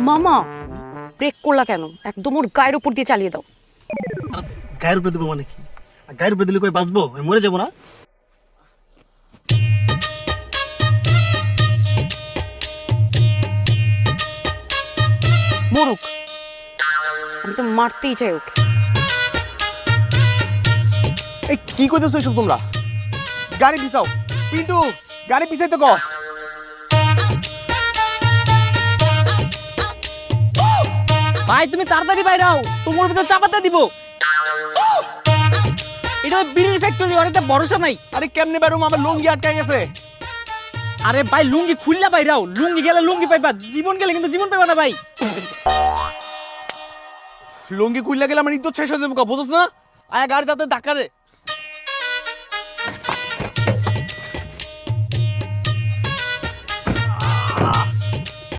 মামা ব্রেক করলা কেন? একদম ওর গায়ের উপর দিয়ে চালিয়ে দাও। গায়ের উপরে দেবো মানে কি? গায়ের উপরে দিলে কই বাঁচবো? আমি মরে যাবো না? মরুক, আমি তো মারতেই চাই ওকে। এই কি কইতেছো এসব তোমরা? গাড়ি পিছাও। পিন্টু, গাড়ি পিছাইতে কও। ভাই তুমি তাড়াতাড়ি বাইরে আও, তোমার ভিতর চাপাতে দিব। এটা বিড়ির ফ্যাক্টরি, অনেক ভরসা নাই। আরে কেমনে বেরোম? আমার লুঙ্গি আটকে গেছে। আরে ভাই লুঙ্গি খুললা বাইরে আও, লুঙ্গি গেলে লুঙ্গি পাইবা, জীবন গেলে কিন্তু জীবন পাইবা না ভাই। লুঙ্গি খুললে গেলে আমার ইজ্জত শেষ হয়ে যাবে, বুঝছ না? আয় গাড়ি তাতে ধাক্কা দে।